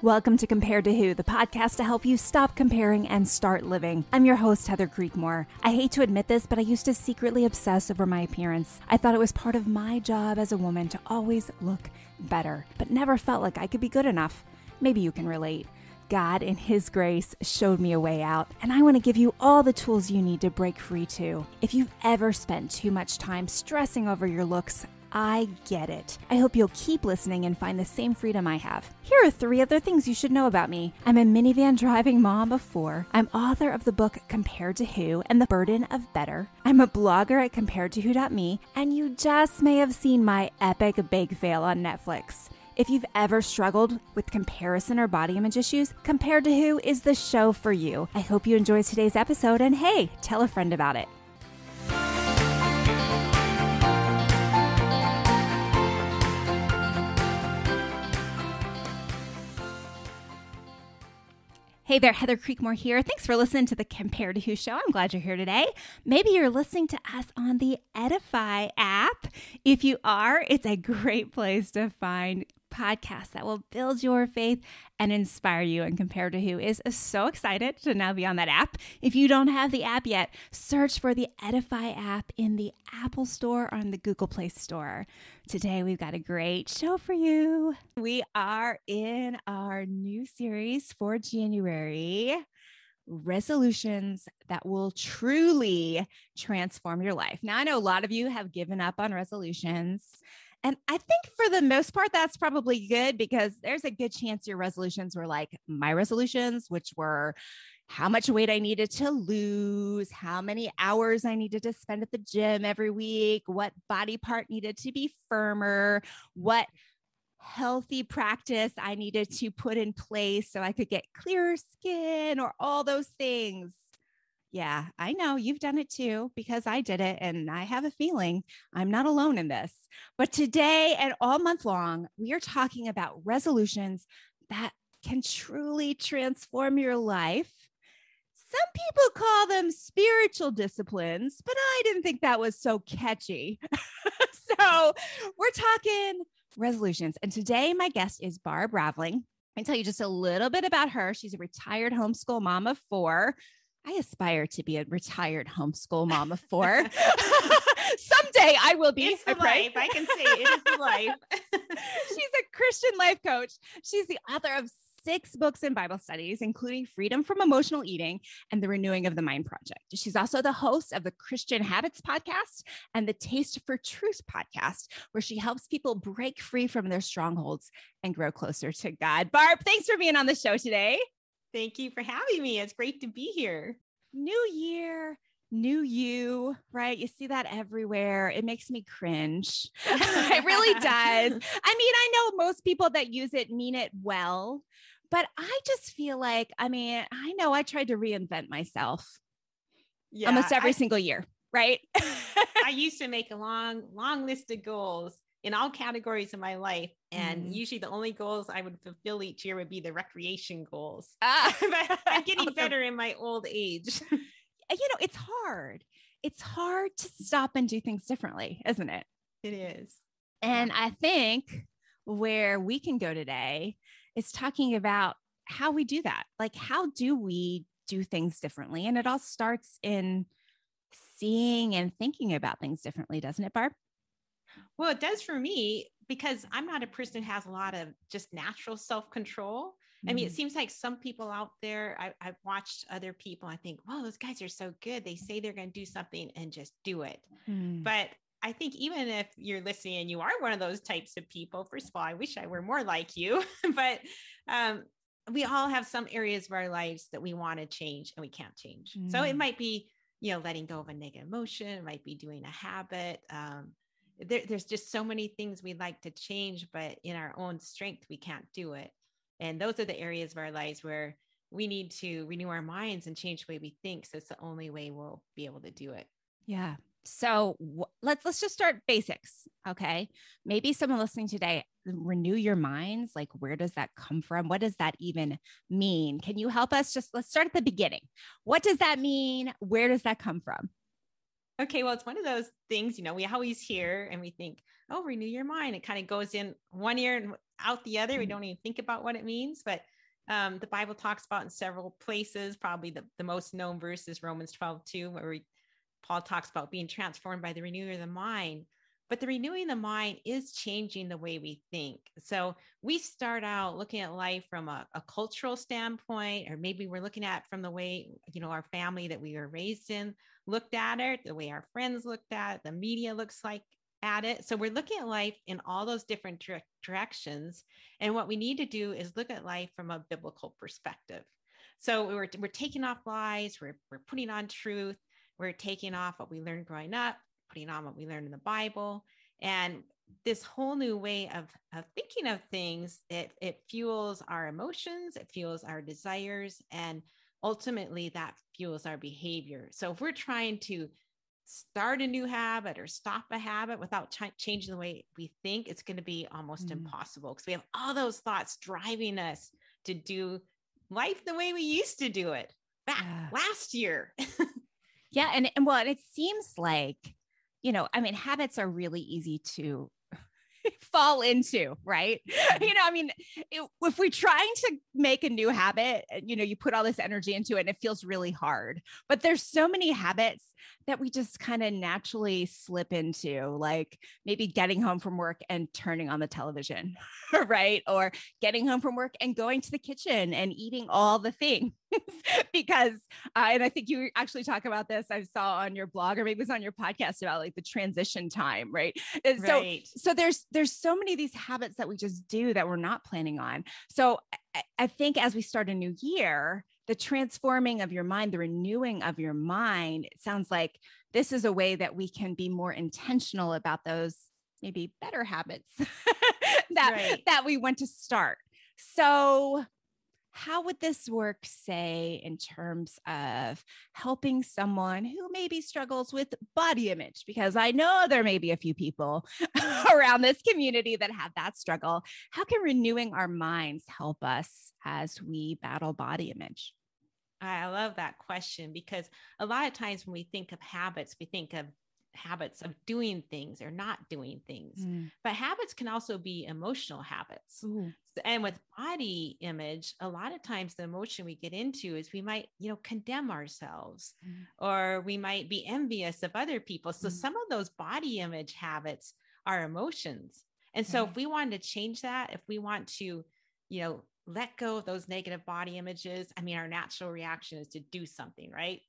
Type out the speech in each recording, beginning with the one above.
Welcome to Compared to Who, the podcast to help you stop comparing and start living. I'm your host, Heather Creekmore. I hate to admit this, but I used to secretly obsess over my appearance. I thought it was part of my job as a woman to always look better, but never felt like I could be good enough. Maybe you can relate. God, in His grace, showed me a way out, and I want to give you all the tools you need to break free too. If you've ever spent too much time stressing over your looks, I get it. I hope you'll keep listening and find the same freedom I have. Here are 3 other things you should know about me. I'm a minivan driving mom of 4. I'm author of the book Compared to Who and the Burden of Better. I'm a blogger at comparedtowho.me, and you just may have seen my epic bake fail on Netflix. If you've ever struggled with comparison or body image issues, Compared to Who is the show for you. I hope you enjoyed today's episode, and hey, tell a friend about it. Hey there, Heather Creekmore here. Thanks for listening to the Compared to Who show. I'm glad you're here today. Maybe you're listening to us on the Edify app. If you are, it's a great place to find podcasts that will build your faith and inspire you. And Compared to Who is so excited to now be on that app. If you don't have the app yet, search for the Edify app in the Apple Store or in the Google Play Store. Today, we've got a great show for you. We are in our new series for January, resolutions that will truly transform your life. Now, I know a lot of you have given up on resolutions. And I think for the most part, that's probably good because there's a good chance your resolutions were like my resolutions, which were how much weight I needed to lose, how many hours I needed to spend at the gym every week, what body part needed to be firmer, what healthy practice I needed to put in place so I could get clearer skin or all those things. Yeah, I know you've done it too because I did it and I have a feeling I'm not alone in this. But today and all month long, we are talking about resolutions that can truly transform your life. Some people call them spiritual disciplines, but I didn't think that was so catchy. So we're talking resolutions. And today my guest is Barb Raveling. I can tell you just a little bit about her. She's a retired homeschool mom of 4. I aspire to be a retired homeschool mom of 4. Someday I will be. It's the life. I can say it is the life. She's a Christian life coach. She's the author of 6 books and Bible studies, including Freedom from Emotional Eating and the Renewing of the Mind Project. She's also the host of the Christian Habits podcast and the Taste for Truth podcast, where she helps people break free from their strongholds and grow closer to God. Barb, thanks for being on the show today. Thank you for having me. It's great to be here. New year, new you, right? You see that everywhere. It makes me cringe. It really does. I mean, I know most people that use it mean it well, but I just feel like, I know I tried to reinvent myself almost every single year, right? I used to make a long list of goals in all categories of my life. And usually the only goals I would fulfill each year would be the recreation goals. But I'm getting better in my old age. It's hard. It's hard to stop and do things differently, isn't it? It is. And I think where we can go today is talking about how we do that. Like, how do we do things differently? And it all starts in seeing and thinking about things differently, doesn't it, Barb? Well, it does for me because I'm not a person who has a lot of just natural self-control. I mean, it seems like some people out there, I've watched other people. I think, wow, those guys are so good. They say they're going to do something and just do it. But I think even if you're listening and you are one of those types of people, first of all, I wish I were more like you, but we all have some areas of our lives that we want to change and we can't change. So it might be, letting go of a negative emotion. It might be doing a habit. There's just so many things we'd like to change, but in our own strength, we can't do it. And those are the areas of our lives where we need to renew our minds and change the way we think. So it's the only way we'll be able to do it. Yeah. So let's just start basics. Okay. Maybe someone listening today, renew your minds. Like, where does that come from? What does that even mean? Can you help us? Let's start at the beginning. What does that mean? Where does that come from? Okay, well, it's one of those things, we always hear and we think, oh, renew your mind. It kind of goes in one ear and out the other. We don't even think about what it means. But The Bible talks about in several places. Probably the most known verse is Romans 12:2, where Paul talks about being transformed by the renewing of the mind. But the renewing the mind is changing the way we think. So we start out looking at life from a cultural standpoint, or maybe we're looking at from the way, our family that we were raised in looked at it, the way our friends looked at it, the media looks like at it. So we're looking at life in all those different directions. And what we need to do is look at life from a biblical perspective. So we're taking off lies, we're putting on truth, we're taking off what we learned growing up, putting on what we learned in the Bible. And this whole new way of thinking of things, it fuels our emotions, it fuels our desires, and ultimately that fuels our behavior. So if we're trying to start a new habit or stop a habit without changing the way we think, it's going to be almost impossible, because we have all those thoughts driving us to do life the way we used to do it back last year. Yeah. And well, it seems like, habits are really easy to fall into, right? If we're trying to make a new habit, you put all this energy into it and it feels really hard, but there's so many habits that we just kind of naturally slip into, like maybe getting home from work and turning on the television, right? Or getting home from work and going to the kitchen and eating all the things because, and I think you actually talk about this, I saw on your blog, or maybe it was on your podcast, about like the transition time, right? And right. So there's so many of these habits that we just do that we're not planning on. So I think as we start a new year, the transforming of your mind, the renewing of your mind, it sounds like this is a way that we can be more intentional about those maybe better habits that we want to start. So how would this work, say, in terms of helping someone who maybe struggles with body image? Because I know there may be a few people around this community that have that struggle. How can renewing our minds help us as we battle body image? I love that question, because a lot of times when we think of habits, we think of habits of doing things or not doing things, but habits can also be emotional habits. And with body image, a lot of times the emotion we get into is we might, condemn ourselves, or we might be envious of other people. So some of those body image habits are emotions. And so if we wanted to change that, if we want to, let go of those negative body images, our natural reaction is to do something, right?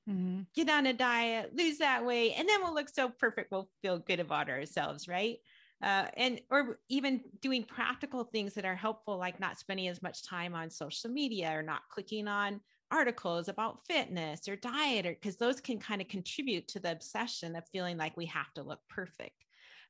Get on a diet, lose that weight, and then we'll look so perfect. We'll feel good about ourselves, right? Or even doing practical things that are helpful, like not spending as much time on social media, or not clicking on articles about fitness or diet, or because those can kind of contribute to the obsession of feeling like we have to look perfect.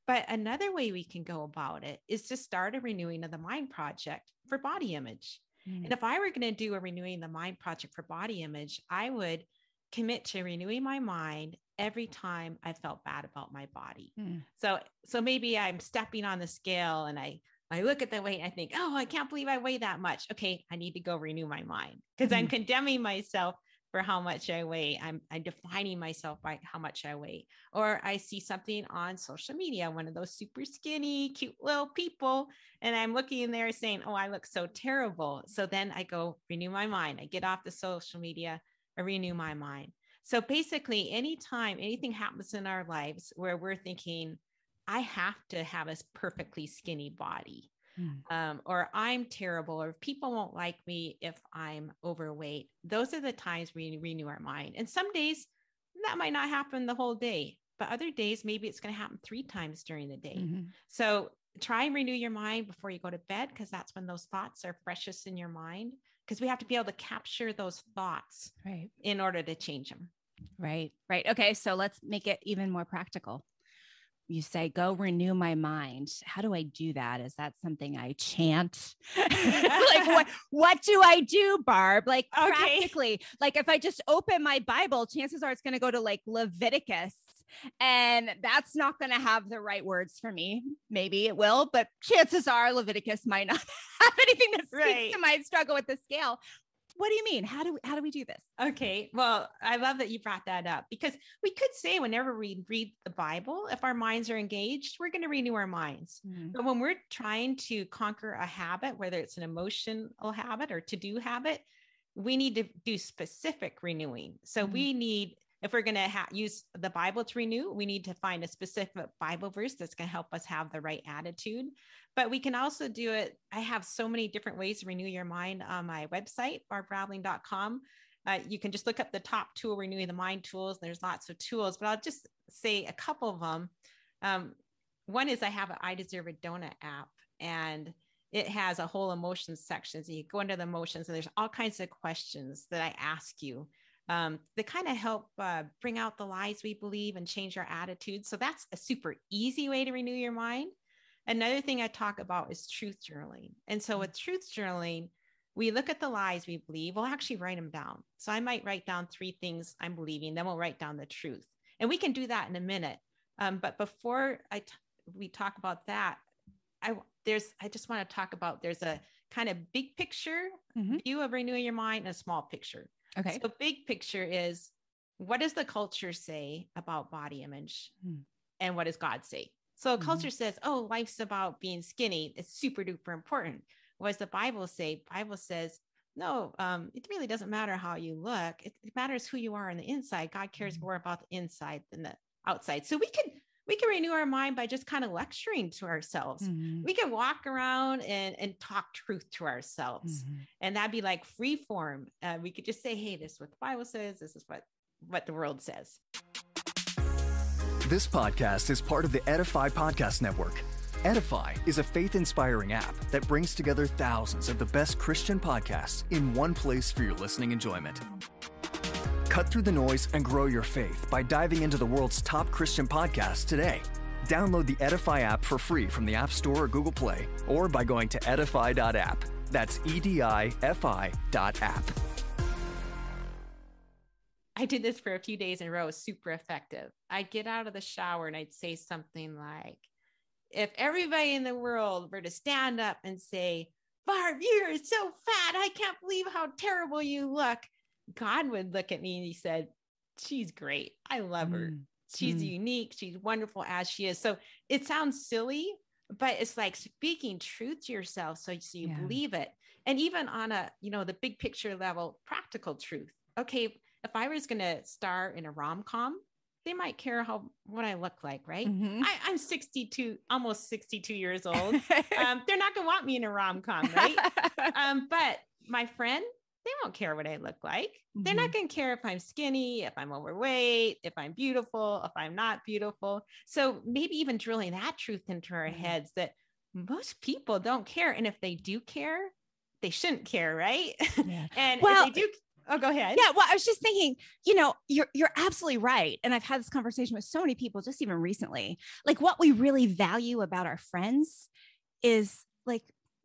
But another way we can go about it is to start a renewing of the mind project for body image. And if I were going to do a renewing the mind project for body image, I would commit to renewing my mind every time I felt bad about my body. So maybe I'm stepping on the scale and I look at the weight and I think, oh, I can't believe I weigh that much. Okay, I need to go renew my mind, because I'm condemning myself for how much I weigh. I'm defining myself by how much I weigh. Or I see something on social media, one of those super skinny, cute little people, and I'm looking in there saying, oh, I look so terrible. So then I go renew my mind. I get off the social media, I renew my mind. So basically, anytime anything happens in our lives where we're thinking, I have to have a perfectly skinny body, or I'm terrible, or people won't like me if I'm overweight, those are the times we renew our mind. And some days that might not happen the whole day, but other days, maybe it's going to happen 3 times during the day. So try and renew your mind before you go to bed, because that's when those thoughts are freshest in your mind, because we have to be able to capture those thoughts in order to change them. Right. Okay. So let's make it even more practical. You say, go renew my mind. How do I do that? Is that something I chant? Like, what do I do, Barb? Like, practically, like if I just open my Bible, chances are it's going to go to like Leviticus, and that's not going to have the right words for me. Maybe it will, but chances are Leviticus might not have anything that speaks to my struggle with the scale. what do you mean? How do we do this? Okay. Well, I love that you brought that up, because we could say whenever we read the Bible, if our minds are engaged, we're going to renew our minds. Mm-hmm. But when we're trying to conquer a habit, whether it's an emotional habit or to-do habit, we need to do specific renewing. So we need, if we're going to use the Bible to renew, we need to find a specific Bible verse that's going to help us have the right attitude. But we can also do it. I have so many different ways to renew your mind on my website, barbraveling.com. You can just look up the top tool, Renewing the Mind tools. There's lots of tools, but I'll just say a couple of them. One is I have an I Deserve a Donut app, and it has a whole emotions section. So you go into the emotions, and there's all kinds of questions that I ask you that kind of help bring out the lies we believe and change our attitudes. So that's a super easy way to renew your mind. Another thing I talk about is truth journaling. And so with truth journaling, we look at the lies we believe. We'll actually write them down. So I might write down 3 things I'm believing, then we'll write down the truth. And we can do that in a minute. But before we talk about that, I just want to talk about, there's a kind of big picture view of renewing your mind and a small picture. Okay. So big picture is, what does the culture say about body image? And what does God say? So culture says, oh, life's about being skinny. It's super duper important. What does the Bible say? Bible says, no, it really doesn't matter how you look. It matters who you are on the inside. God cares more about the inside than the outside. So we can renew our mind by just kind of lecturing to ourselves. We can walk around and talk truth to ourselves. And that'd be like free form. We could just say, hey, this is what the Bible says. This is what the world says. This podcast is part of the Edify Podcast Network. Edify is a faith-inspiring app that brings together thousands of the best Christian podcasts in one place for your listening enjoyment. Cut through the noise and grow your faith by diving into the world's top Christian podcasts today. Download the Edify app for free from the App Store or Google Play, or by going to edify.app. That's EDIFI.app. I did this for a few days in a row. It was super effective. I'd get out of the shower and I'd say something like, if everybody in the world were to stand up and say, Barb, you're so fat, I can't believe how terrible you look, God would look at me and he said, she's great. I love her. She's unique. She's wonderful as she is. So it sounds silly, but it's like speaking truth to yourself. So you believe it. And even on the big picture level, practical truth. Okay, if I was going to star in a rom-com, they might care what I look like, right? I'm 62, almost 62 years old. They're not going to want me in a rom-com, right? But my friend, they won't care what I look like. They're not going to care if I'm skinny, if I'm overweight, if I'm beautiful, if I'm not beautiful. So maybe even drilling that truth into our heads that most people don't care. And if they do care, they shouldn't care, right? Yeah. And if they do, oh, go ahead. Yeah. Well, I was just thinking, you're absolutely right. And I've had this conversation with so many people just even recently. Like, what we really value about our friends is like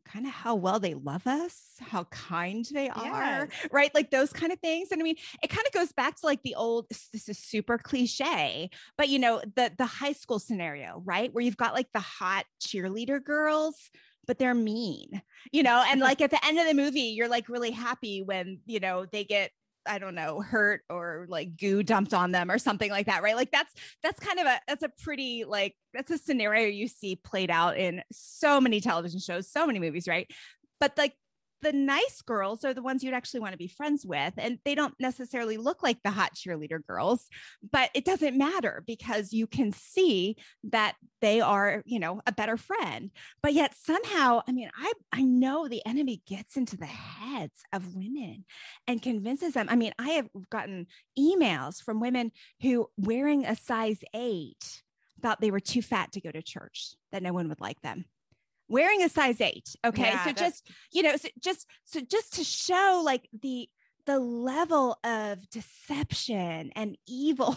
kind of how well they love us, how kind they are, right? Like those kind of things. And I mean, it kind of goes back to like the old, this is super cliche, but the high school scenario, right? Where you've got like the hot cheerleader girls, but they're mean, and like at the end of the movie, you're like really happy when, they get, I don't know, hurt or like goo dumped on them or something like that. Right. Like that's kind of that's a pretty, like, that's a scenario you see played out in so many television shows, so many movies. Right. But like the nice girls are the ones you'd actually want to be friends with. And they don't necessarily look like the hot cheerleader girls, but it doesn't matter because you can see that they are, a better friend. But yet somehow, I mean, I know the enemy gets into the heads of women and convinces them. I mean, I have gotten emails from women who, wearing a size 8, thought they were too fat to go to church, that no one would like them. Wearing a size 8. Okay. Yeah, so just to show like the level of deception and evil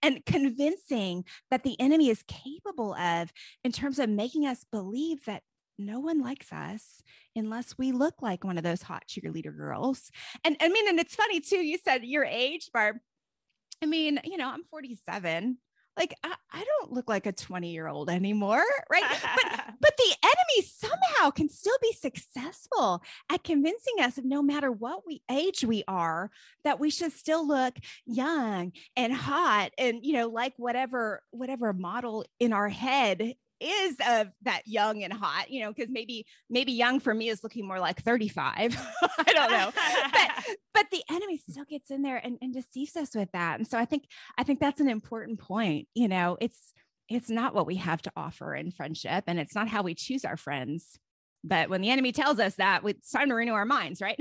and convincing that the enemy is capable of in terms of making us believe that no one likes us unless we look like one of those hot cheerleader girls. And I mean, and it's funny too, you said your age, Barb. I mean, I'm 47. like, I don't look like a 20-year-old anymore. Right. But the enemy somehow can still be successful at convincing us, no matter what age we are, that we should still look young and hot and, like whatever model in our head is of that young and hot, because maybe young for me is looking more like 35. I don't know. But the enemy still gets in there and deceives us with that. And so I think that's an important point. It's not what we have to offer in friendship, and it's not how we choose our friends. But when the enemy tells us that, it's time to renew our minds, right?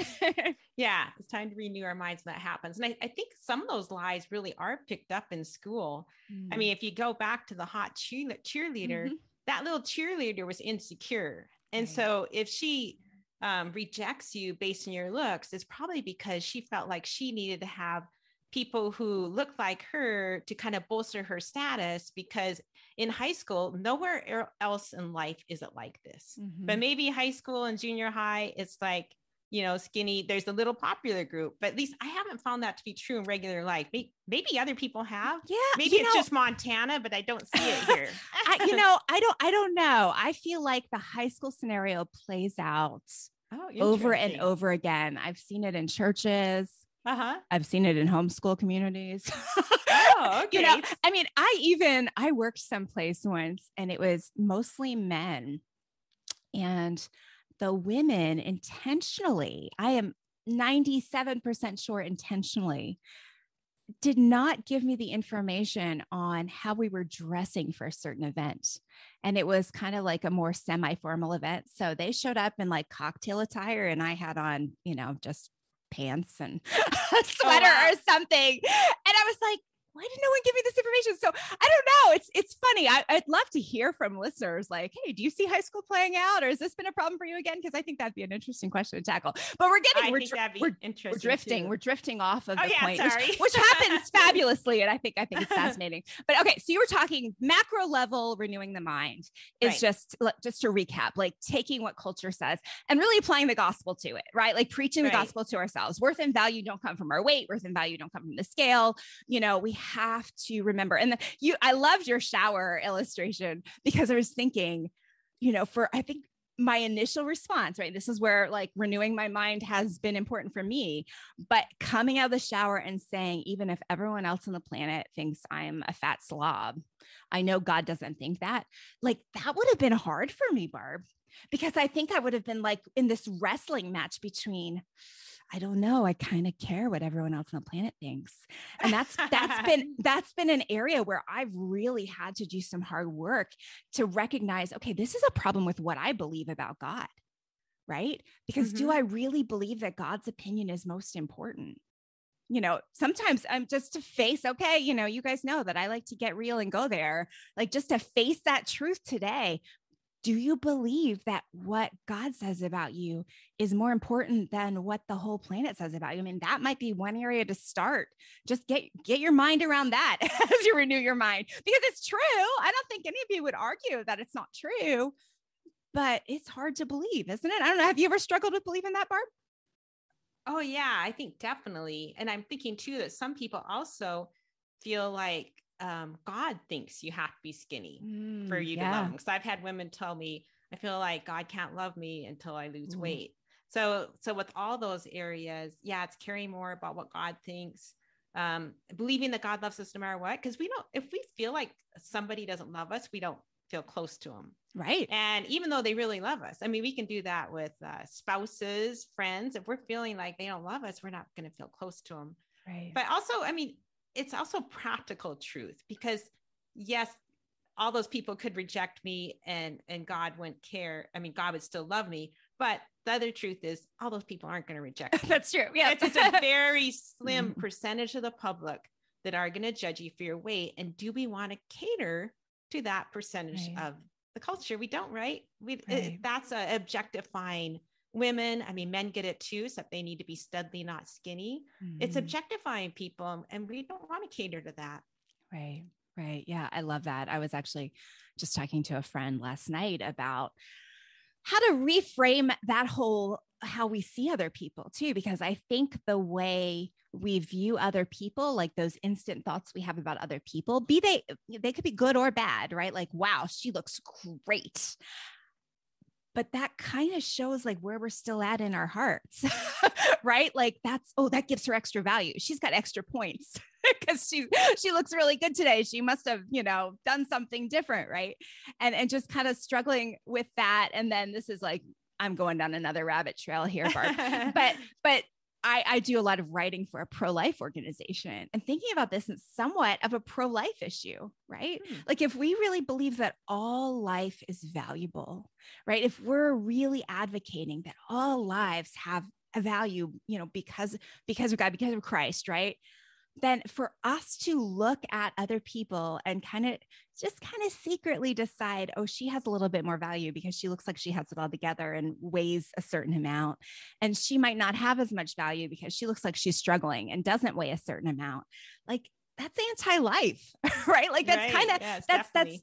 Yeah, it's time to renew our minds when that happens. And I think some of those lies really are picked up in school. I mean, if you go back to the hot cheerleader, that little cheerleader was insecure. And so if she rejects you based on your looks, it's probably because she felt like she needed to have people who looked like her to kind of bolster her status, because in high school, nowhere else in life is it like this. But maybe high school and junior high, it's like, skinny, there's a little popular group, but at least I haven't found that to be true in regular life. Maybe other people have. Yeah. Maybe it's just Montana, but I don't see it here. I don't know. I feel like the high school scenario plays out over and over again. I've seen it in churches. I've seen it in homeschool communities. Oh, okay. I worked someplace once and it was mostly men, and the women intentionally, I am 97% sure intentionally, did not give me the information on how we were dressing for a certain event. And it was kind of like a more semi-formal event. So they showed up in like cocktail attire and I had on, just pants and a sweater or something. And I was like, why did no one give me this information? So I don't know. It's funny. I'd love to hear from listeners like, hey, do you see high school playing out, or has this been a problem for you again? Because I think that'd be an interesting question to tackle. But we're drifting. We're drifting off of the point, which happens fabulously. And I think it's fascinating. But okay, so you were talking macro level, renewing the mind is just to recap, like taking what culture says and really applying the gospel to it, right? Like preaching the gospel to ourselves. Worth and value don't come from our weight. Worth and value don't come from the scale. We have to remember. And I loved your shower illustration, because I was thinking, I think my initial response, right? This is where like renewing my mind has been important for me, but coming out of the shower and saying, even if everyone else on the planet thinks I'm a fat slob, I know God doesn't think that. Like that would have been hard for me, Barb, because I think I would have been like in this wrestling match between, I don't know, I kind of care what everyone else on the planet thinks. And that's been an area where I've really had to do some hard work to recognize, okay, this is a problem with what I believe about God, right? Because do I really believe that God's opinion is most important? Sometimes I'm just to face, okay, you guys know that I like to get real and go there, like just to face that truth today. Do you believe that what God says about you is more important than what the whole planet says about you? I mean, that might be one area to start. Just get your mind around that as you renew your mind, because it's true. I don't think any of you would argue that it's not true, but it's hard to believe, isn't it? I don't know. Have you ever struggled with believing that, Barb? Oh yeah, I think definitely. And I'm thinking too, that some people also feel like God thinks you have to be skinny for you to love him. Because I've had women tell me, I feel like God can't love me until I lose weight. So with all those areas, it's caring more about what God thinks, believing that God loves us no matter what. Because if we feel like somebody doesn't love us, we don't feel close to them. Right. And even though they really love us, I mean, we can do that with spouses, friends. If we're feeling like they don't love us, we're not going to feel close to them. Right. But also, I mean, it's also practical truth, because yes, all those people could reject me and God wouldn't care. I mean, God would still love me, but the other truth is all those people aren't going to reject me. That's true. Yeah. It's a very slim percentage of the public that are going to judge you for your weight. And do we want to cater to that percentage of the culture? We don't, right? That's objectifying women. I mean, men get it too, so they need to be studly, not skinny. It's objectifying people, and we don't want to cater to that. Right. Yeah. I love that. I was actually just talking to a friend last night about how to reframe that whole, how we see other people too, because I think the way we view other people, like those instant thoughts we have about other people, they could be good or bad, right? Like, wow, she looks great. But that kind of shows like where we're still at in our hearts, right? Like that gives her extra value. She's got extra points because she looks really good today. She must have, done something different, right? And just kind of struggling with that. And then this is like, I'm going down another rabbit trail here, Barb. but I do a lot of writing for a pro-life organization, and thinking about this is somewhat of a pro-life issue, right? Like if we really believe that all life is valuable, right? If we're really advocating that all lives have a value, because of God, because of Christ, right? Then for us to look at other people and kind of secretly decide, oh, she has a little bit more value because she looks like she has it all together and weighs a certain amount. And she might not have as much value because she looks like she's struggling and doesn't weigh a certain amount. Like that's anti-life, right? Like that's kind of, that's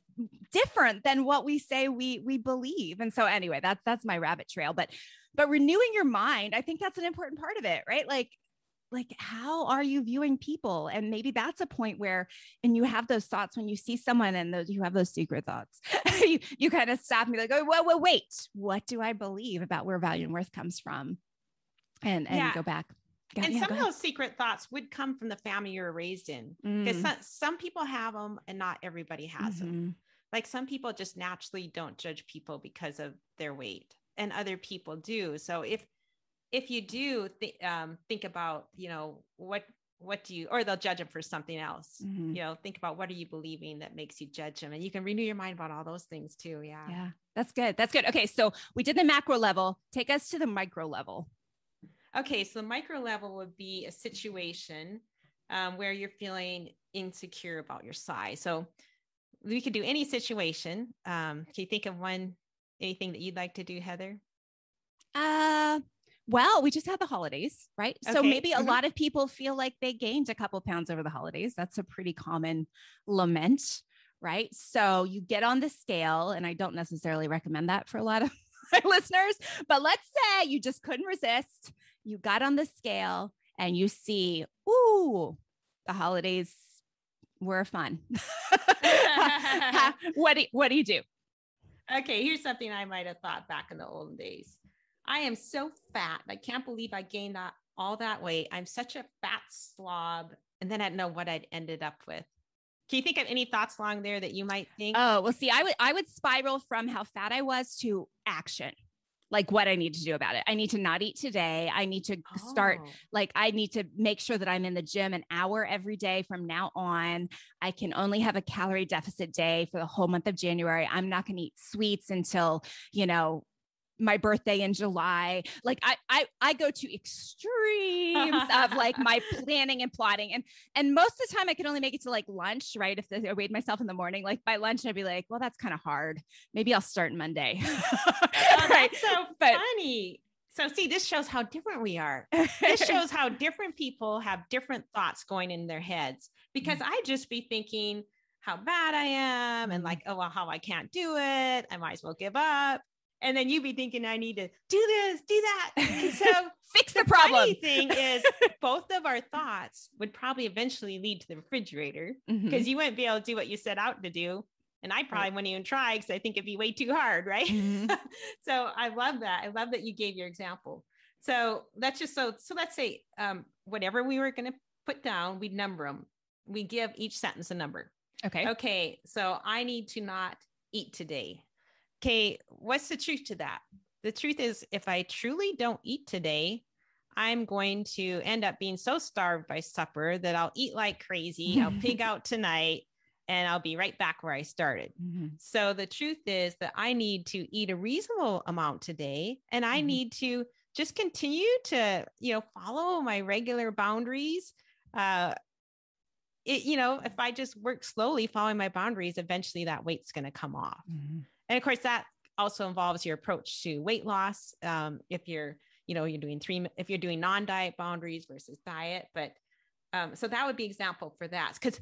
different than what we say we believe. And so anyway, that's my rabbit trail, but renewing your mind, I think that's an important part of it, right? Like how are you viewing people? And maybe that's a point where, and you have those thoughts when you see someone and you have those secret thoughts, you kind of stop and be like, oh, well, wait, what do I believe about where value and worth comes from? And go back. And some of those secret thoughts would come from the family you were raised in, because some people have them and not everybody has them. Like some people just naturally don't judge people because of their weight, and other people do. So if you do think about, what do you, or they'll judge them for something else, think about what are you believing that makes you judge them, and you can renew your mind about all those things too. Yeah. That's good. Okay. So we did the macro level. Take us to the micro level. Okay. So the micro level would be a situation where you're feeling insecure about your size. So we could do any situation. Can you think of anything that you'd like to do, Heather? Well, we just had the holidays, right? Okay. So maybe a lot of people feel like they gained a couple pounds over the holidays. That's a pretty common lament, right? So you get on the scale, and I don't necessarily recommend that for a lot of my listeners, but let's say you just couldn't resist. You got on the scale and you see, ooh, the holidays were fun. What do you do? Okay, here's something I might have thought back in the olden days. I am so fat. I can't believe I gained all that weight. I'm such a fat slob. And then I didn't know what I'd ended up with. Can you think of any thoughts along there that you might think? Oh, well, see, I would spiral from how fat I was to action, like what I need to do about it. I need to not eat today. I need to start, I need to make sure that I'm in the gym an hour every day from now on. I can only have a calorie deficit day for the whole month of January. I'm not going to eat sweets until, my birthday in July. Like I go to extremes of like my planning and plotting. And most of the time I can only make it to like lunch, right? If I weighed myself in the morning, like by lunch, I'd be like, well, that's kind of hard. Maybe I'll start Monday. Right. That's so funny. So see, this shows how different we are. This shows how different people have different thoughts going in their heads, because I'd just be thinking how bad I am and like, oh, well, how I can't do it. I might as well give up. And then you'd be thinking, I need to do this, do that. And so fix the problem. Funny thing is, both of our thoughts would probably eventually lead to the refrigerator, because you wouldn't be able to do what you set out to do. And I probably wouldn't even try, because I think it'd be way too hard. Right. So I love that. I love that you gave your example. So that's just so let's say whatever we were going to put down, we'd number them. We give each sentence a number. Okay. So I need to not eat today. Okay, what's the truth to that? The truth is, if I truly don't eat today, I'm going to end up being so starved by supper that I'll eat like crazy. I'll pig out tonight, and I'll be right back where I started. So the truth is that I need to eat a reasonable amount today, and I need to just continue to, follow my regular boundaries. If I just work slowly following my boundaries, eventually that weight's going to come off. And of course, that also involves your approach to weight loss. If you're doing non-diet boundaries versus diet, but so that would be example for that. Because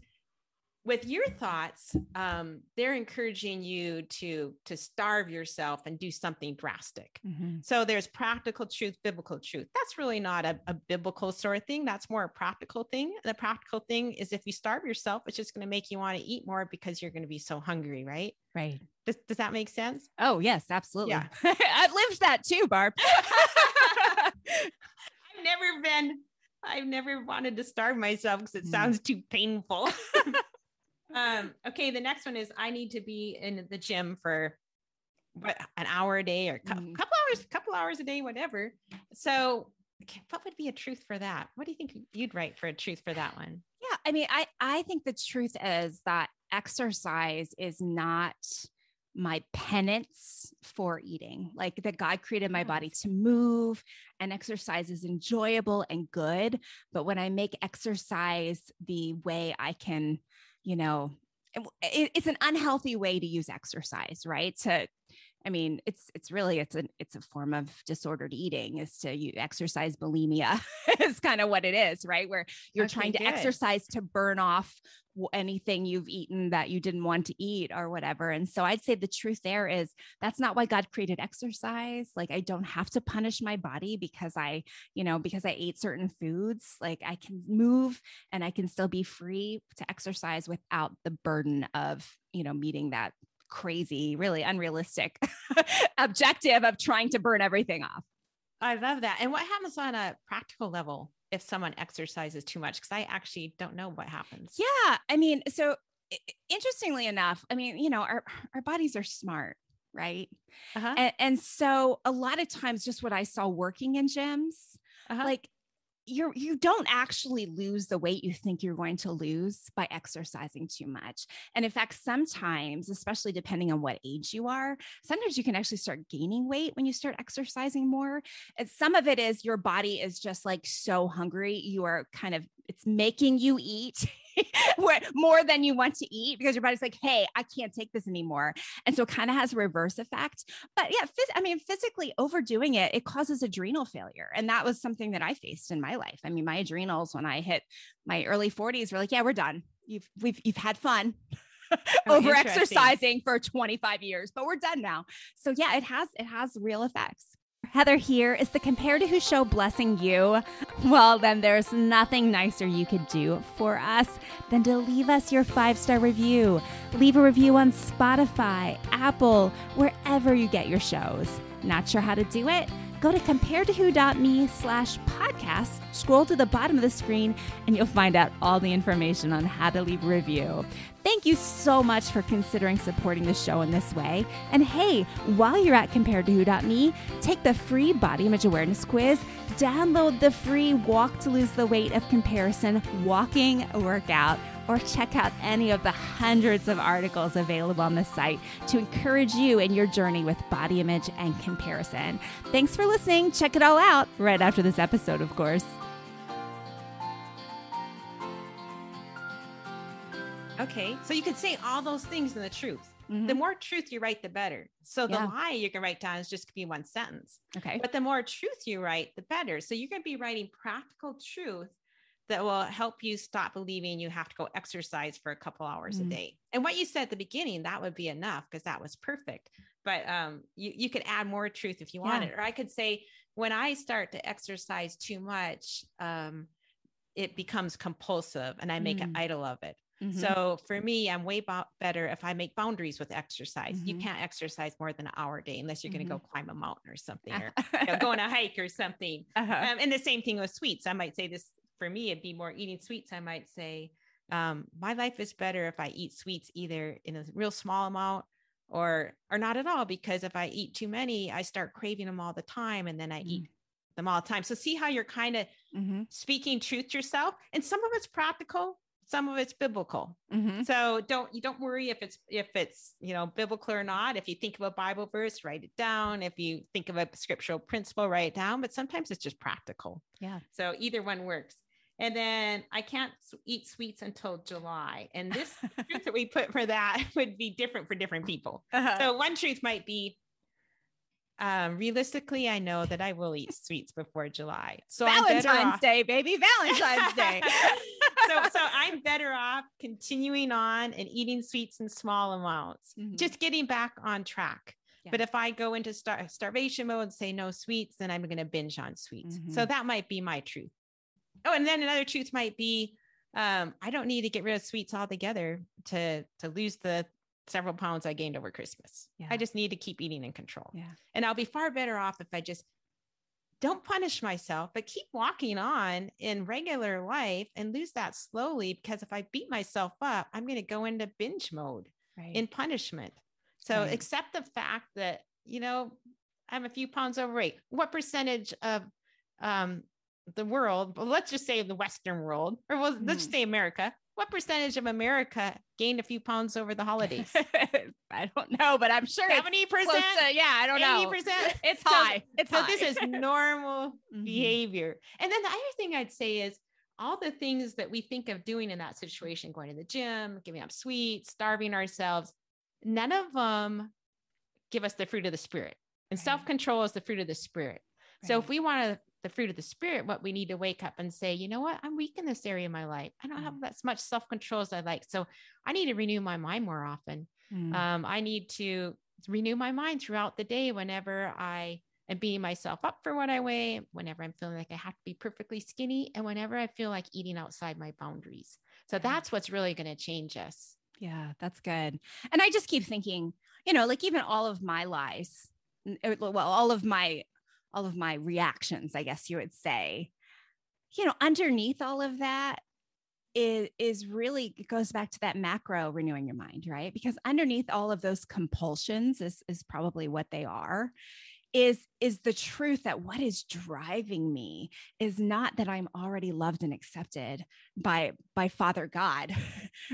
with your thoughts, they're encouraging you to starve yourself and do something drastic. So there's practical truth, biblical truth. That's really not a biblical sort of thing. That's more a practical thing. The practical thing is if you starve yourself, it's just going to make you want to eat more because you're going to be so hungry, right? Right. Does that make sense? Oh, yes, absolutely. Yeah. I've lived that too, Barb. I've never wanted to starve myself because it sounds too painful. Okay. The next one is I need to be in the gym for an hour a day or couple hours a day, whatever. So what would be a truth for that? What do you think you'd write for a truth for that one? Yeah. I mean, I think the truth is that exercise is not my penance for eating. Like that God created my body to move, and exercise is enjoyable and good. But when I make exercise the way I can, it's an unhealthy way to use exercise, right? It's a form of disordered eating, is to exercise bulimia is kind of what it is, right? Where you're trying to exercise to burn off anything you've eaten that you didn't want to eat or whatever. And so I'd say the truth there is that's not why God created exercise. Like I don't have to punish my body because I ate certain foods. Like I can move and I can still be free to exercise without the burden of, meeting that crazy, really unrealistic objective of trying to burn everything off. I love that. And what happens on a practical level if someone exercises too much? Because I actually don't know what happens. Yeah. So interestingly enough, our bodies are smart, right? And so a lot of times just what I saw working in gyms, like you don't actually lose the weight you think you're going to lose by exercising too much. And in fact, sometimes, especially depending on what age you are, sometimes you can actually start gaining weight when you start exercising more. And some of it is your body is just like so hungry. You are it's making you eat more than you want to eat because your body's like, hey, I can't take this anymore. And so it kind of has a reverse effect. But yeah, physically overdoing it causes adrenal failure. And that was something that I faced in my life. My adrenals, when I hit my early 40s, were like, yeah, we're done. You've had fun over exercising for 25 years, but we're done now. So yeah, it has real effects. Heather here. Is the Compared to Who show blessing you? Well, then there's nothing nicer you could do for us than to leave us your 5-star review. Leave a review on Spotify, Apple, wherever you get your shows. Not sure how to do it? Go to comparedtowho.me/podcast, scroll to the bottom of the screen, and you'll find out all the information on how to leave a review. Thank you so much for considering supporting the show in this way. And hey, while you're at comparedtowho.me, take the free body image awareness quiz, download the free Walk to Lose the Weight of Comparison walking workout, or check out any of the hundreds of articles available on the site to encourage you in your journey with body image and comparison. Thanks for listening. Check it all out right after this episode, of course. Okay. So you could say all those things in the truth. Mm-hmm. The more truth you write, the better. So the lie you can write down is just be one sentence. Okay. But the more truth you write, the better. So you're going to be writing practical truth that will help you stop believing you have to go exercise for a couple hours a day. And what you said at the beginning, that would be enough because that was perfect. But you could add more truth if you wanted. Or I could say, when I start to exercise too much, it becomes compulsive and I make an idol of it. Mm-hmm. So for me, I'm way better if I make boundaries with exercise. Mm-hmm. You can't exercise more than an hour a day unless you're going to go climb a mountain or something, or go on a hike or something. And the same thing with sweets. I might say this, for me, it'd be more eating sweets. I might say, my life is better if I eat sweets either in a real small amount or not at all, because if I eat too many, I start craving them all the time. And then I eat them all the time. So see how you're kind of speaking truth to yourself, and some of it's practical, some of it's biblical. So don't worry if it's, biblical or not. If you think of a Bible verse, write it down. If you think of a scriptural principle, write it down, but sometimes it's just practical. Yeah. So either one works. And then I can't eat sweets until July. And this truth that we put for that would be different for different people. So one truth might be, realistically, I know that I will eat sweets before July. So Valentine's Day, baby. Valentine's Day. So I'm better off continuing on and eating sweets in small amounts, just getting back on track. Yeah. But if I go into starvation mode and say no sweets, then I'm going to binge on sweets. So that might be my truth. Oh, and then another truth might be, I don't need to get rid of sweets altogether to lose the several pounds I gained over Christmas. Yeah. I just need to keep eating in control. Yeah. And I'll be far better off if I just don't punish myself, but keep walking on in regular life and lose that slowly. Because if I beat myself up, I'm going to go into binge mode in punishment. So accept the fact that, I'm a few pounds overweight. What percentage of the world, well, let's just say the Western world, or let's just say America, what percentage of America gained a few pounds over the holidays? I don't know, but I'm sure 70%. I don't know. 80%. It's high. So this is normal behavior. And then the other thing I'd say is all the things that we think of doing in that situation, going to the gym, giving up sweets, starving ourselves, none of them give us the fruit of the Spirit. And self-control is the fruit of the Spirit. So if we want the fruit of the Spirit, what we need to wake up and say, you know what, I'm weak in this area of my life. I don't have as much self-control as I like. So I need to renew my mind more often. I need to renew my mind throughout the day whenever I am beating myself up for what I weigh, whenever I'm feeling like I have to be perfectly skinny, and whenever I feel like eating outside my boundaries. So that's what's really going to change us. Yeah, that's good. And I just keep thinking, like even all of my lies, all of my reactions, I guess you would say, underneath all of that is really, it goes back to that macro renewing your mind, right? Because underneath all of those compulsions is probably what they are, is the truth that what is driving me is not that I'm already loved and accepted by Father God,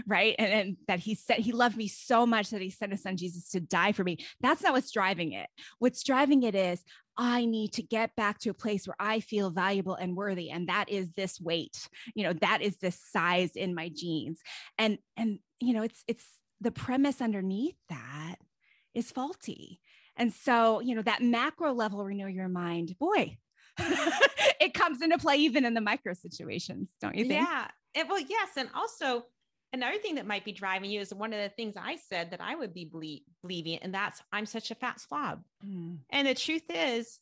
right? And that he said he loved me so much that he sent his son Jesus to die for me. That's not what's driving it. What's driving it is I need to get back to a place where I feel valuable and worthy. And that is this weight, that is this size in my jeans. And it's the premise underneath that is faulty. And so, that macro level, renew your mind, boy, it comes into play even in the micro situations, don't you think? Yeah. Well, yes. And also another thing that might be driving you is one of the things I said that I would be believing, and that's I'm such a fat slob. And the truth is,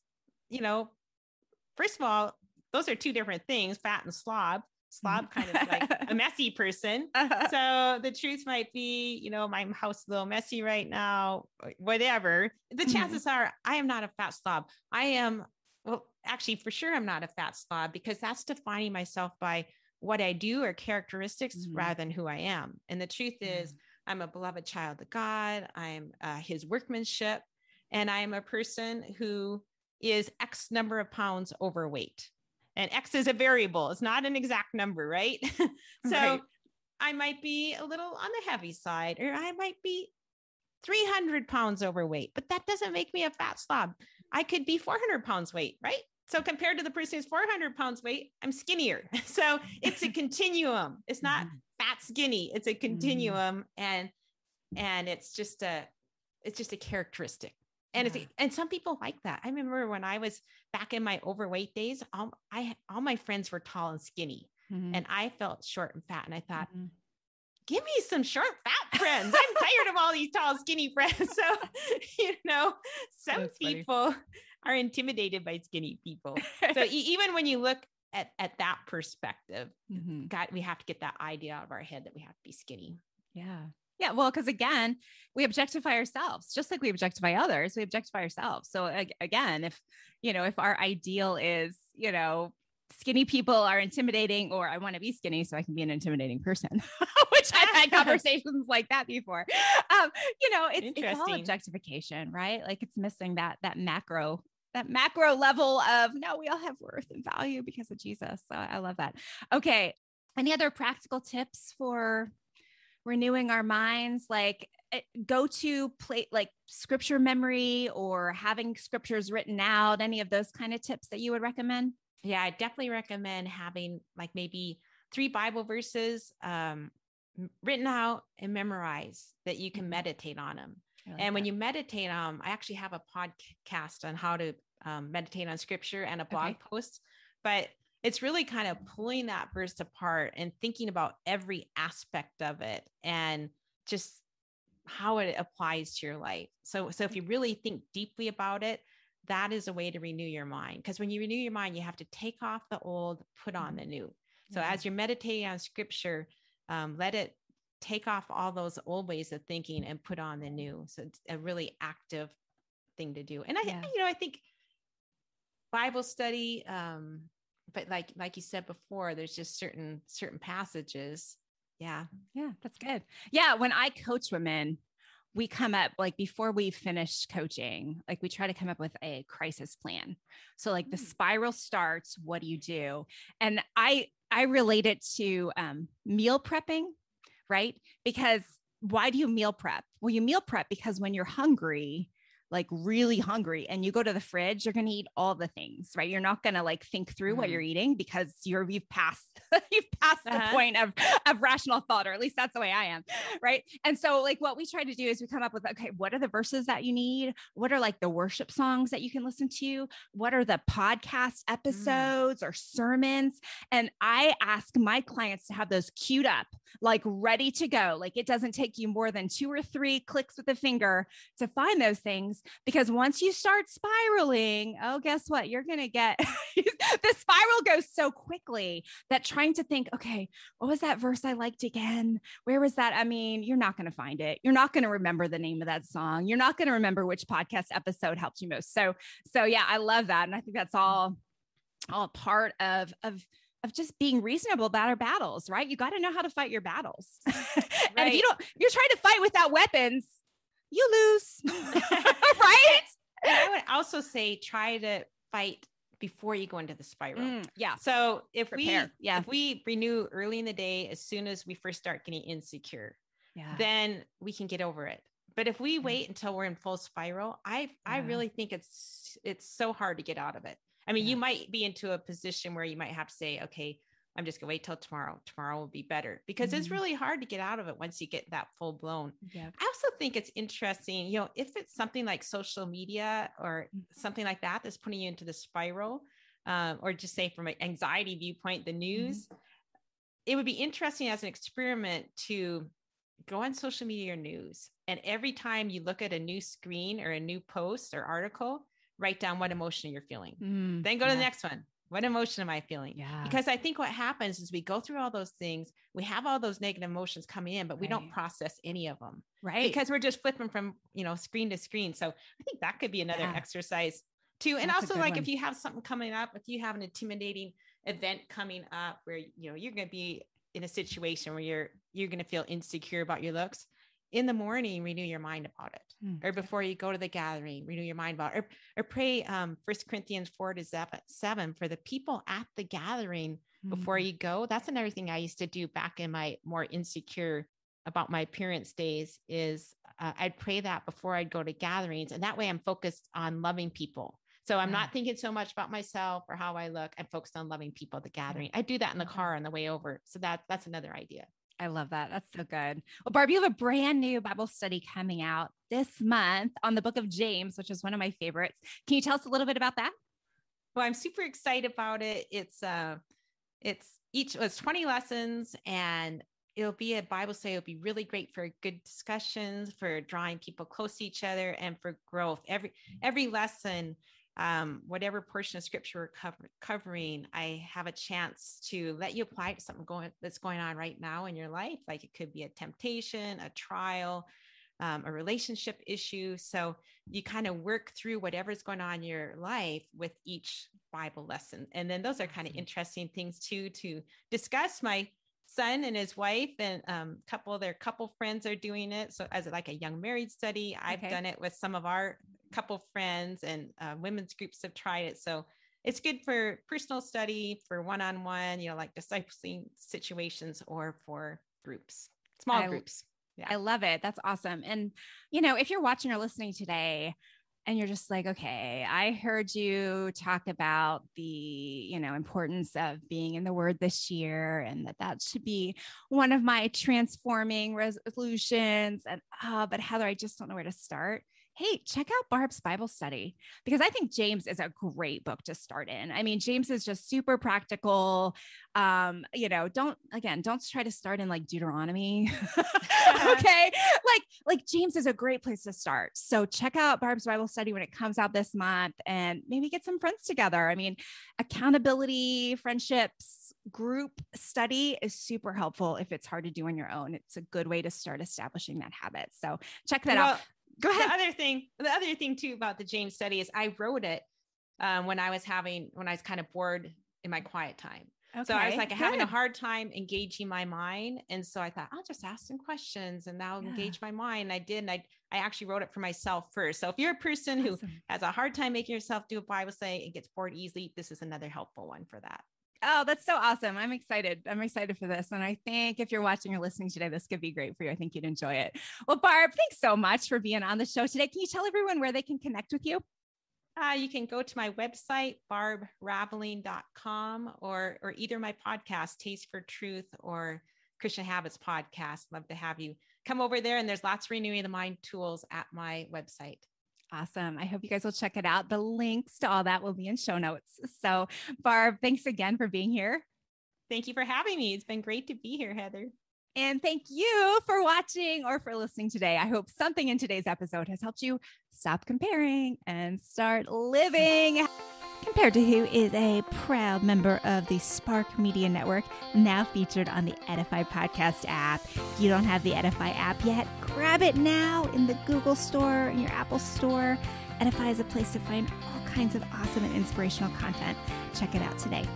first of all, those are two different things, fat and slob. Slob kind of like a messy person. So the truth might be, my house is a little messy right now, whatever. The chances are I am not a fat slob. Actually, for sure, I'm not a fat slob because that's defining myself by what I do or characteristics rather than who I am. And the truth is I'm a beloved child of God. I'm his workmanship. And I am a person who is X number of pounds overweight. And X is a variable. It's not an exact number, right? So I might be a little on the heavy side, or I might be 300 pounds overweight, but that doesn't make me a fat slob. I could be 400 pounds weight, right? So compared to the person who's 400 pounds weight, I'm skinnier. So it's a continuum. It's not fat skinny. It's a continuum. And it's just a characteristic. And and some people like that. I remember when I was back in my overweight days, all my friends were tall and skinny, and I felt short and fat. And I thought, give me some short, fat friends. I'm tired of all these tall, skinny friends. So, some people are intimidated by skinny people. So even when you look at that perspective, God, we have to get that idea out of our head that we have to be skinny. Yeah. Yeah. Well, because again, we objectify ourselves, just like we objectify others, we objectify ourselves. So again, if our ideal is, skinny people are intimidating, or I want to be skinny so I can be an intimidating person, which I've had conversations like that before. It's all objectification, right? Like it's missing that macro level of, no, we all have worth and value because of Jesus. So I love that. Okay. Any other practical tips for renewing our minds, like go to play, like scripture memory or having scriptures written out, any of those kind of tips that you would recommend? Yeah, I definitely recommend having like maybe 3 Bible verses written out and memorized that you can meditate on them. When you meditate on them, I actually have a podcast on how to meditate on scripture and a blog post. But it's really kind of pulling that verse apart and thinking about every aspect of it and just how it applies to your life. So if you really think deeply about it, that is a way to renew your mind. Because when you renew your mind, you have to take off the old, put on the new. So as you're meditating on scripture, let it take off all those old ways of thinking and put on the new. So it's a really active thing to do. And I think Bible study, but like you said before, there's just certain passages. Yeah, that's good. Yeah, when I coach women, we come up, like, before we finish coaching, like, we try to come up with a crisis plan. So, like, the spiral starts, what do you do? And I relate it to meal prepping, right? Because why do you meal prep? Well, you meal prep because when you're hungry, like really hungry, and you go to the fridge, you're going to eat all the things, right? You're not going to like think through what you're eating because you've passed the point of rational thought, or at least that's the way I am. Right. And so like what we try to do is we come up with, okay, what are the verses that you need? What are like the worship songs that you can listen to? What are the podcast episodes or sermons? And I ask my clients to have those queued up, like ready to go. Like it doesn't take you more than 2 or 3 clicks with the finger to find those things. Because once you start spiraling, guess what? You're going to get, the spiral goes so quickly that trying to think, okay, what was that verse I liked again? Where was that? I mean, you're not going to find it. You're not going to remember the name of that song. You're not going to remember which podcast episode helped you most. So yeah, I love that. And I think that's all part of just being reasonable about our battles, right? You got to know how to fight your battles. And if you're trying to fight without weapons, you lose. Right? And I would also say, try to fight before you go into the spiral. So if we renew early in the day, as soon as we first start getting insecure, then we can get over it. But if we wait until we're in full spiral, I really think it's so hard to get out of it. I mean, you might be into a position where you might have to say, okay, I'm just gonna wait till tomorrow. Tomorrow will be better, because it's really hard to get out of it once you get that full blown. I also think it's interesting, if it's something like social media or something like that, that's putting you into the spiral, or just say from an anxiety viewpoint, the news, it would be interesting as an experiment to go on social media or news. And every time you look at a new screen or a new post or article, write down what emotion you're feeling. Then go to the next one. What emotion am I feeling? Because I think what happens is we go through all those things. We have all those negative emotions coming in, but we don't process any of them. Right. Because we're just flipping from, screen to screen. So I think that could be another exercise too. And that's also like, if you have something coming up, if you have an intimidating event coming up where, you're going to be in a situation where you're going to feel insecure about your looks, in the morning, renew your mind about it. Or before you go to the gathering, renew your mind about it. Or pray 1 Corinthians 4-7 for the people at the gathering before you go. That's another thing I used to do back in my more insecure about my appearance days, is I'd pray that before I'd go to gatherings. And that way I'm focused on loving people. So I'm not thinking so much about myself or how I look. I'm focused on loving people at the gathering. I do that in the car on the way over. So that's another idea. I love that. That's so good. Well, Barb, you have a brand new Bible study coming out this month on the book of James, which is one of my favorites. Can you tell us a little bit about that? Well, I'm super excited about it. It's 20 lessons, and it'll be a Bible study. It'll be really great for good discussions, for drawing people close to each other, and for growth. Every lesson, whatever portion of scripture we're covering, I have a chance to let you apply it to something that's going on right now in your life. Like it could be a temptation, a trial, a relationship issue. So you kind of work through whatever's going on in your life with each Bible lesson. And then those are kind of interesting things too, to discuss. My son and his wife and their couple friends are doing it. So as like a young married study, I've done it with some of our couple friends, and women's groups have tried it. So it's good for personal study, for one-on-one, like discipling situations, or for groups, small groups. Yeah. I love it. That's awesome. And, if you're watching or listening today and you're just like, okay, I heard you talk about the, importance of being in the Word this year, and that should be one of my transforming resolutions. And, but Heather, I just don't know where to start. hey, check out Barb's Bible study, because I think James is a great book to start in. I mean, James is just super practical. Don't try to start in like Deuteronomy. Okay. Like James is a great place to start. So check out Barb's Bible study when it comes out this month, and maybe get some friends together. I mean, accountability, friendships, group study is super helpful if it's hard to do on your own. It's a good way to start establishing that habit. So check that out. Go ahead. The other thing too about the James study is I wrote it when I was kind of bored in my quiet time. Okay, so I was like having a hard time engaging my mind. And so I thought, I'll just ask some questions and that'll engage my mind. And I did. And I actually wrote it for myself first. So if you're a person who has a hard time making yourself do a Bible study and gets bored easily, this is another helpful one for that. Oh, that's so awesome. I'm excited. I'm excited for this. And I think if you're watching or listening today, this could be great for you. I think you'd enjoy it. Well, Barb, thanks so much for being on the show today. Can you tell everyone where they can connect with you? You can go to my website, barbraveling.com, or either my podcast, Taste for Truth, or Christian Habits podcast. Love to have you come over there. And there's lots of renewing the mind tools at my website. Awesome. I hope you guys will check it out. The links to all that will be in show notes. So Barb, thanks again for being here. Thank you for having me. It's been great to be here, Heather. And thank you for watching or for listening today. I hope something in today's episode has helped you stop comparing and start living. Compared to Who is a proud member of the Spark Media Network, now featured on the Edify podcast app. If you don't have the Edify app yet, grab it now in the Google Store, in your Apple Store. Edify is a place to find all kinds of awesome and inspirational content. Check it out today.